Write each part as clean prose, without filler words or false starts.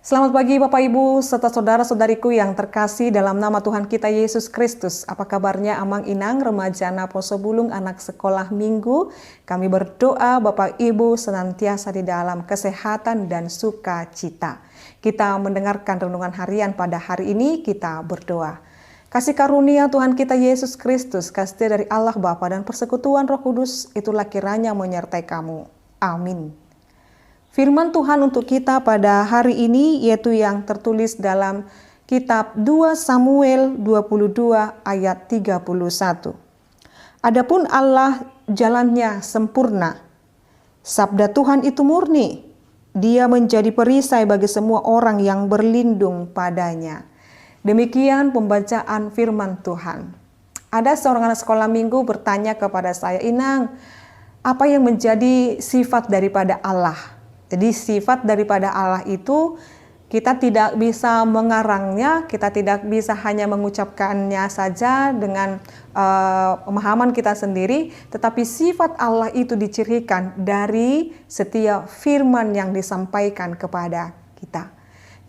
Selamat pagi Bapak Ibu serta saudara-saudariku yang terkasih dalam nama Tuhan kita Yesus Kristus. Apa kabarnya Amang Inang, remaja Naposo Bulung, anak sekolah minggu? Kami berdoa Bapak Ibu senantiasa di dalam kesehatan dan sukacita. Kita mendengarkan renungan harian pada hari ini, kita berdoa. Kasih karunia Tuhan kita Yesus Kristus, kasih dari Allah Bapa dan persekutuan Roh Kudus, itulah kiranya menyertai kamu. Amin. Firman Tuhan untuk kita pada hari ini yaitu yang tertulis dalam kitab 2 Samuel 22 ayat 31. Adapun Allah jalannya sempurna. Sabda Tuhan itu murni. Dia menjadi perisai bagi semua orang yang berlindung padanya. Demikian pembacaan firman Tuhan. Ada seorang anak sekolah minggu bertanya kepada saya, "Inang, apa yang menjadi sifat daripada Allah?" Jadi sifat daripada Allah itu kita tidak bisa mengarangnya, kita tidak bisa hanya mengucapkannya saja dengan pemahaman kita sendiri, tetapi sifat Allah itu dicirikan dari setiap firman yang disampaikan kepada kita.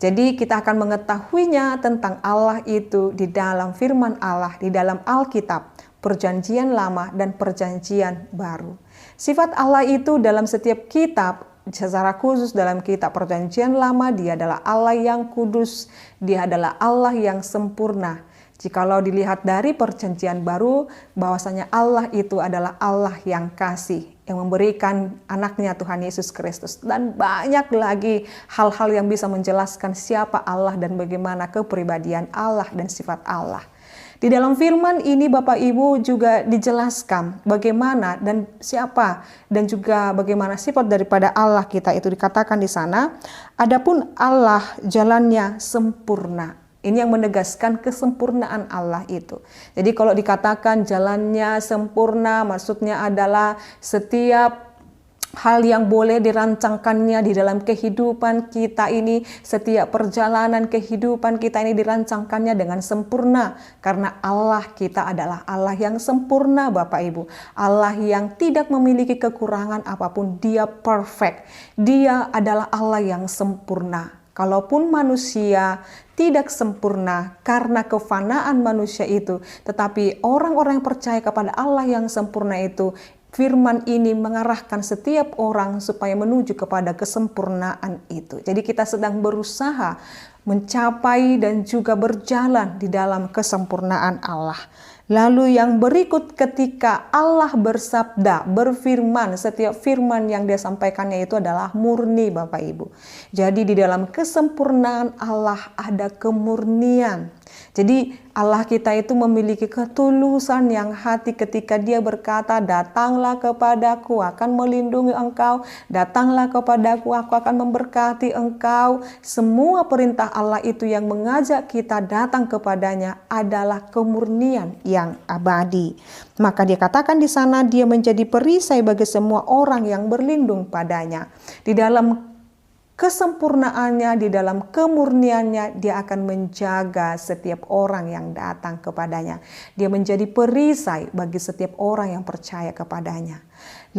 Jadi kita akan mengetahuinya tentang Allah itu di dalam firman Allah, di dalam Alkitab, Perjanjian Lama dan Perjanjian Baru. Sifat Allah itu dalam setiap kitab, secara khusus dalam kitab Perjanjian Lama, dia adalah Allah yang kudus, dia adalah Allah yang sempurna. Jikalau dilihat dari Perjanjian Baru, bahwasanya Allah itu adalah Allah yang kasih, yang memberikan anaknya Tuhan Yesus Kristus. Dan banyak lagi hal-hal yang bisa menjelaskan siapa Allah dan bagaimana kepribadian Allah dan sifat Allah. Di dalam firman ini Bapak Ibu juga dijelaskan bagaimana dan siapa dan juga bagaimana sifat daripada Allah kita itu dikatakan di sana. Adapun Allah jalannya sempurna. Ini yang menegaskan kesempurnaan Allah itu. Jadi kalau dikatakan jalannya sempurna, maksudnya adalah setiap hal yang boleh dirancangkannya di dalam kehidupan kita ini, setiap perjalanan kehidupan kita ini dirancangkannya dengan sempurna. Karena Allah kita adalah Allah yang sempurna Bapak Ibu. Allah yang tidak memiliki kekurangan apapun, dia perfect. Dia adalah Allah yang sempurna. Kalaupun manusia tidak sempurna karena kefanaan manusia itu, tetapi orang-orang yang percaya kepada Allah yang sempurna itu, firman ini mengarahkan setiap orang supaya menuju kepada kesempurnaan itu. Jadi kita sedang berusaha mencapai dan juga berjalan di dalam kesempurnaan Allah. Lalu yang berikut ketika Allah bersabda, berfirman, setiap firman yang dia sampaikannya itu adalah murni Bapak Ibu. Jadi di dalam kesempurnaan Allah ada kemurnian. Jadi Allah kita itu memiliki ketulusan yang hati ketika dia berkata, datanglah kepadaku, akan melindungi engkau, datanglah kepadaku, aku akan memberkati engkau. Semua perintah Allah itu yang mengajak kita datang kepadanya adalah kemurnian yang abadi. Maka dia katakan di sana dia menjadi perisai bagi semua orang yang berlindung padanya. Di dalam kesempurnaannya, di dalam kemurniannya, dia akan menjaga setiap orang yang datang kepadanya. Dia menjadi perisai bagi setiap orang yang percaya kepadanya.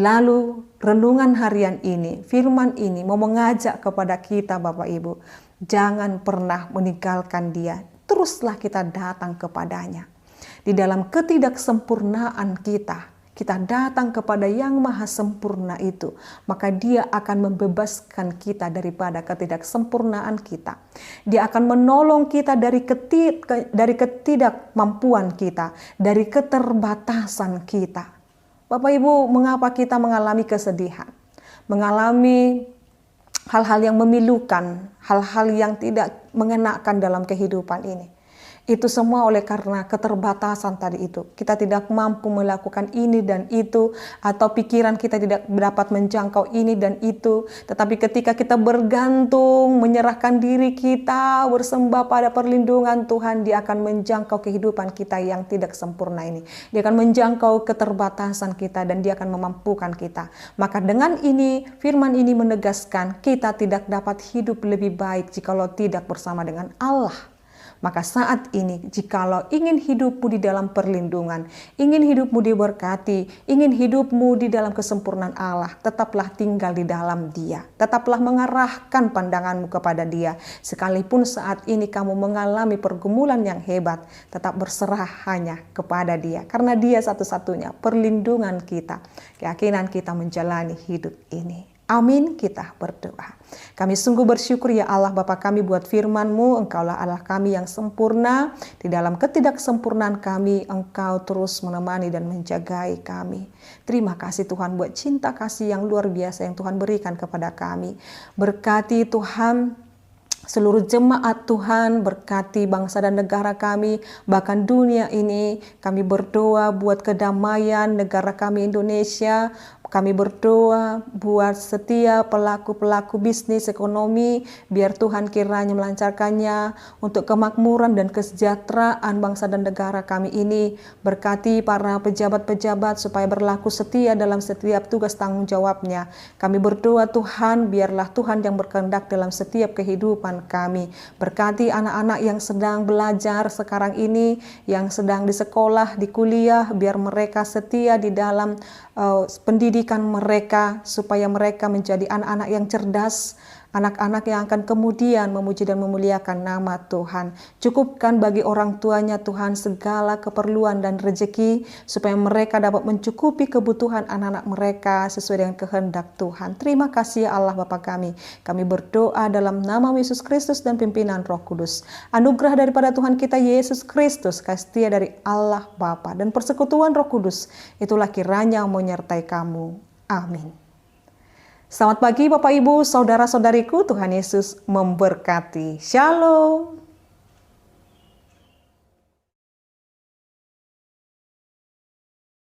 Lalu renungan harian ini, firman ini mau mengajak kepada kita Bapak Ibu, jangan pernah meninggalkan dia, teruslah kita datang kepadanya. Di dalam ketidaksempurnaan kita datang kepada yang maha sempurna itu, maka dia akan membebaskan kita daripada ketidaksempurnaan kita. Dia akan menolong kita dari ketidakmampuan kita, dari keterbatasan kita. Bapak Ibu, mengapa kita mengalami kesedihan? Mengalami hal-hal yang memilukan, hal-hal yang tidak mengenakan dalam kehidupan ini. Itu semua oleh karena keterbatasan tadi itu. Kita tidak mampu melakukan ini dan itu, atau pikiran kita tidak dapat menjangkau ini dan itu. Tetapi ketika kita bergantung, menyerahkan diri kita, bersembah pada perlindungan Tuhan, dia akan menjangkau kehidupan kita yang tidak sempurna ini. Dia akan menjangkau keterbatasan kita dan dia akan memampukan kita. Maka dengan ini, firman ini menegaskan kita tidak dapat hidup lebih baik jikalau tidak bersama dengan Allah. Maka saat ini, jikalau ingin hidupmu di dalam perlindungan, ingin hidupmu diberkati, ingin hidupmu di dalam kesempurnaan Allah, tetaplah tinggal di dalam Dia. Tetaplah mengarahkan pandanganmu kepada Dia. Sekalipun saat ini kamu mengalami pergumulan yang hebat, tetap berserah hanya kepada Dia. Karena Dia satu-satunya perlindungan kita, keyakinan kita menjalani hidup ini. Amin, kita berdoa. Kami sungguh bersyukur ya Allah Bapa kami buat firman-Mu. Engkaulah Allah kami yang sempurna. Di dalam ketidaksempurnaan kami, Engkau terus menemani dan menjagai kami. Terima kasih Tuhan buat cinta kasih yang luar biasa yang Tuhan berikan kepada kami. Berkati Tuhan seluruh jemaat Tuhan, berkati bangsa dan negara kami, bahkan dunia ini. Kami berdoa buat kedamaian negara kami Indonesia. Kami berdoa buat setiap pelaku-pelaku bisnis ekonomi, biar Tuhan kiranya melancarkannya untuk kemakmuran dan kesejahteraan bangsa dan negara kami ini. Berkati para pejabat-pejabat supaya berlaku setia dalam setiap tugas tanggung jawabnya. Kami berdoa Tuhan, biarlah Tuhan yang berkehendak dalam setiap kehidupan kami. Berkati anak-anak yang sedang belajar sekarang ini, yang sedang di sekolah, di kuliah, biar mereka setia di dalam pendidikan mereka, supaya mereka menjadi anak-anak yang cerdas, anak-anak yang akan kemudian memuji dan memuliakan nama Tuhan. Cukupkan bagi orang tuanya Tuhan segala keperluan dan rezeki, supaya mereka dapat mencukupi kebutuhan anak-anak mereka sesuai dengan kehendak Tuhan. Terima kasih ya Allah Bapa kami. Kami berdoa dalam nama Yesus Kristus dan pimpinan Roh Kudus. Anugerah daripada Tuhan kita Yesus Kristus, kasih setia dari Allah Bapa, dan persekutuan Roh Kudus, itulah kiranya menyertai kamu. Amin. Selamat pagi Bapak Ibu, saudara-saudariku, Tuhan Yesus memberkati. Shalom.